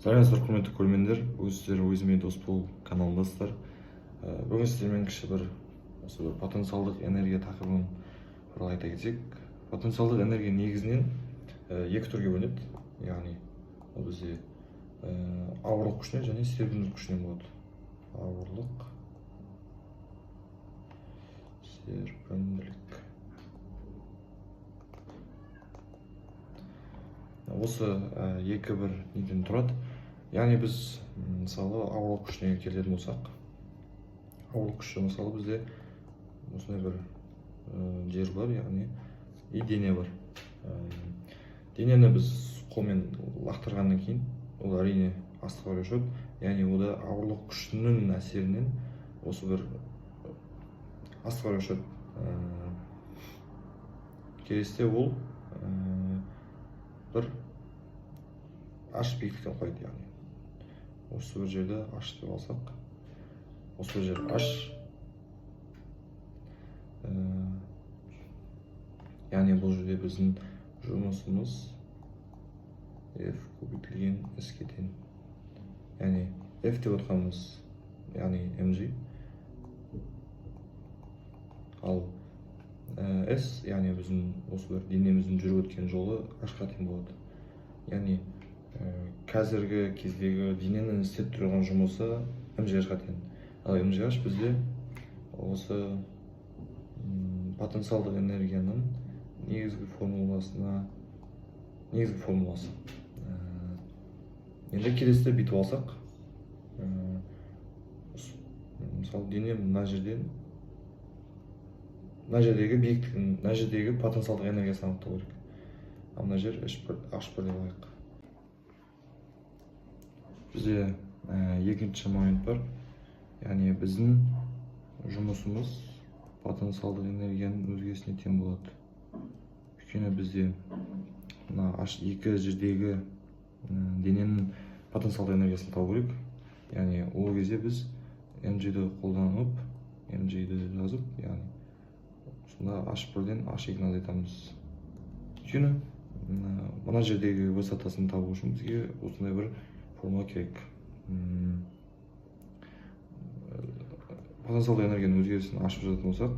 Саламатсыздар, құрметті көрермендер. Өздері өзіме дос бол каналындасыздар. Бүгін сіздермен кіші бір потенциалдық энергия тақырыбын туралы айта кетсек, потенциалдық энергия негізінен екі түрге бөлінеді. Яғни ол бізде ауырлық күшінен және серпімділік күшінен болады. Ауырлық, серпімділік. Осы екі бір неден тұрады. Яғни біз мысалы ауырлық күшіне келетін болсақ, ауырлық күші мысалы бізде осындай бір жер бар, яғни дене бар. Денені біз қолмен лақтырғаннан кейін ол әрине астқа қарай ұшады. Яғни ода ауырлық күшінің әсерінен осы бір астқа қарай ұшады. Келесіде ол бір аш биіктіктен құрайды. Яғни осы бір жерді аш деп алсақ, осы бір жер аш, яғни бұл жерде біздің жұмысымыз F көбейтілген S-ке тең. Яғни F деп отқанымыз яғни mg, ал S яғни біздің осы бір денеміздің жүріп өткен жолы H-қа тең болады. Яғни қазіргі кездегі дененің істеп тұрған жұмысы mgh-ға тең. Ал mgh бізде осы потенциалдық энергияның негізгі формуласы. Енді келесіде бүйтіп алсақ, мысалы дене мына жердегі биіктігін, мына жердегі потенциалдық энергиясын анықтау керек. Ал мына жер H1 деп алайық. Бізде екінші момент бар. Яғни біздің жұмысымыз потенциалдық энергияның өзгесіне тең болады. Өйткені бізде мына екі жердегі дененің потенциалдық энергиясын табу керек. Яғни ол кезде біз mg-ді қолданып, mg-ді жазып, яғни сонда H1-ден H2-ны азайтамыз. Өйткені мына жердегі высотасын табу үшін бізге осындай бір формула керек. Потенциалдық энергияның өзгерісін ашып жазатын болсақ,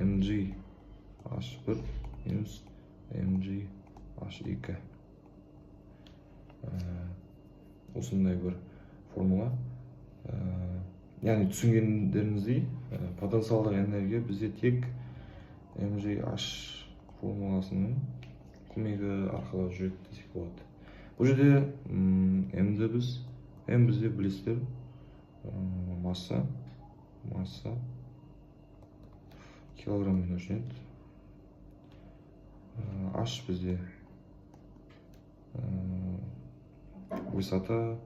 mg H1 минус mg H2. Осындай бір формула. Яғни түсінгендеріңіздей, потенциалдық энергия бізде тек mgh формуласының көмегі арқылы жүреді десек болады. Бұл жерде m бізде білесіздер, масса килограммен өлшенеді. H бізде высота,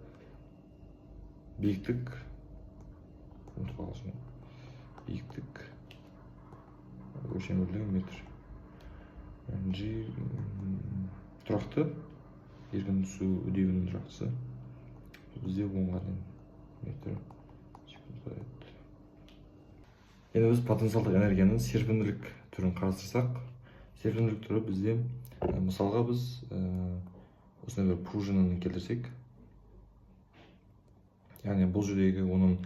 биіктік, биіктік, өлшем бірлігі метр. G тұрақты, еркін түсу үдеуінің тұрақтысы бізде 10-ға тең метр секунд. Енді біз потенциалдық энергияның серпімділік түрін қарастырсақ, серпімділік түрі бізде, мысалға біз осындай бір пружинаны келтірсек, яғни бұл жердегі оның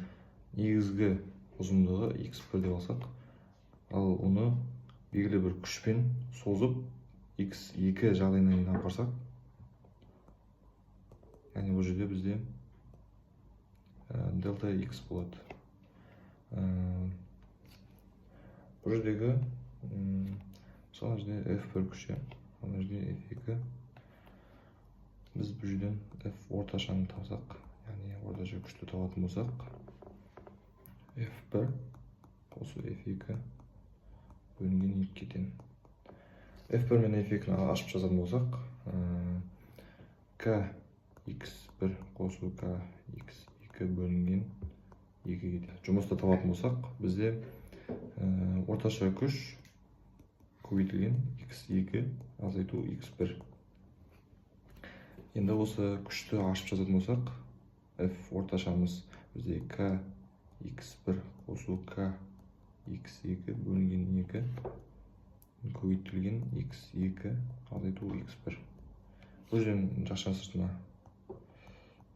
негізгі ұзындығы x1 деп алсақ, ал оны белгілі бір күшпен созып x2 жағдайына дейін алып барсақ, яғни бұл жерде бізде дельта x болады. Бұл жердегі мысалы жерде f1 күші, ана жерде f2. Біз бұл жерден f орташаны тапсақ, яғни орташа күшті табатын болсақ, f1 қосу f2 бөлінген 2-ге тең. f1 мен f2-ні ашып жазатын болсақ, kx1 қосу kx2 бөлінген 2-ге тең. Жұмысты табатын болсақ, бізде орташа күш көбейтілген x2 азайту x1. Енді осы күшті ашып жазатын болсақ, f орташамыз бізде kx1 қосу kx2 бөлінген 2 көбейтілген x2 азайту x1. Бұл жерден жақша сыртына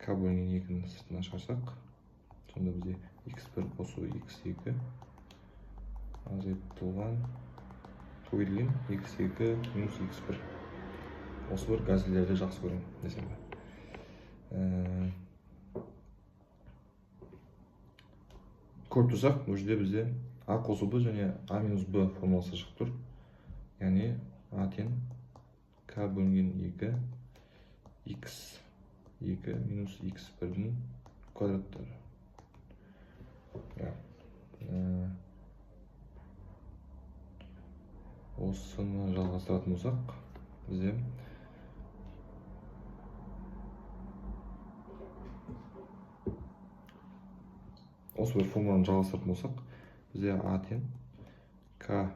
k бөлінген 2-ні сыртына шығарсақ, сонда бізде x1 қосу x2 азайтылған көбейтілген x2 минус x1. Осы бір газелерді жақсы көремін десем бе. Көріп тұрсақ, бұл жерде бізде a қосу b және a минус b формуласы шығып тұр. Яғни a тең k бөлінген 2 x2 минус x1-дің квадраттары. Осыны жалғастыратын болсақ, бізде осы бір формуланы жалғастыратын болсақ, бізде a тең k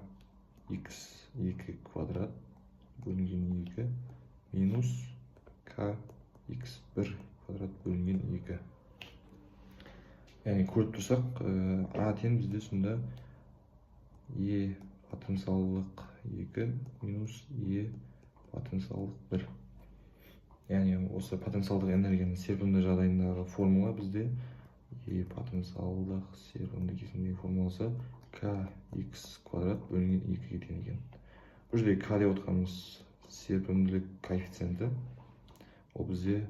x2 квадрат бөлінген 2 минус k x1 квадрат бөлінген 2. Яғни көріп тұрсақ, a тең бізде сонда e потенциалдық 2 минус e потенциалдық 1. Яғни осы потенциалдық энергияның серпімді жағдайындағы формула бізде e потенциалдық серпімді кезіндегі формуласы kx квадрат бөлінген 2-ге тең екен. Бұл жерде k деп отқанымыз серпімділік коэффициенті. Ол бізде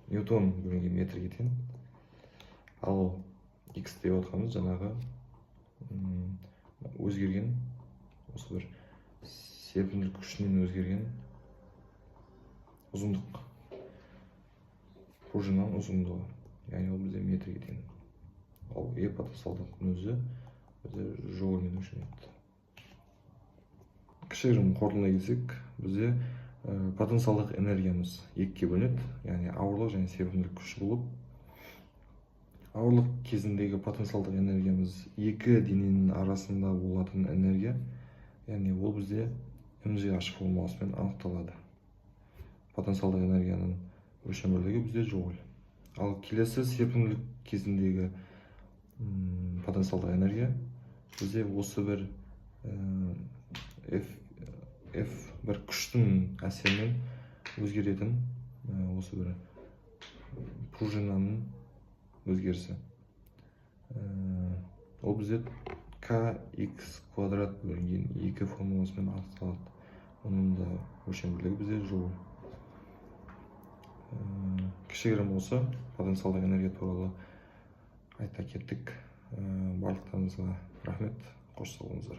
ньютон бөлінген метрге тең. Ал x деп отқанымыз жаңағы өзгерген, осы бір серпімділік күшінен өзгерген ұзындық. Пружинаның ұзындығы. Яғни ол бізде метрге тең. Ал e потенциалдықтың өзі бізде жолмен өлшенеді. Кішігірім қорытындылай келсек, бізде потенциалдық энергиямыз 2-ге бөлінеді, яғни ауырлық және серпімділік күші болып, ауырлық кезіндегі потенциалдық энергиямыз 2 дененің арасында болатын энергия, яғни ол бізде mgh формуласымен анықталады. Потенциалдық энергияның өлшем бірлігі бізде joule. Ал келесі серпімділік кезіндегі потенциалдық энергия бізде осы бір F бір күштің әсерінен өзгеретін осы бір пружинаның өзгерісі. Ол бізде kx квадрат бөлінген 2 формуласымен анықталады. Оның да өлшем бірлігі бізде joule. Кішігірім осы потенциалдық энергия туралы айта кеттік. Барлықтарыңызға рахмет, қош сау болыңыздар.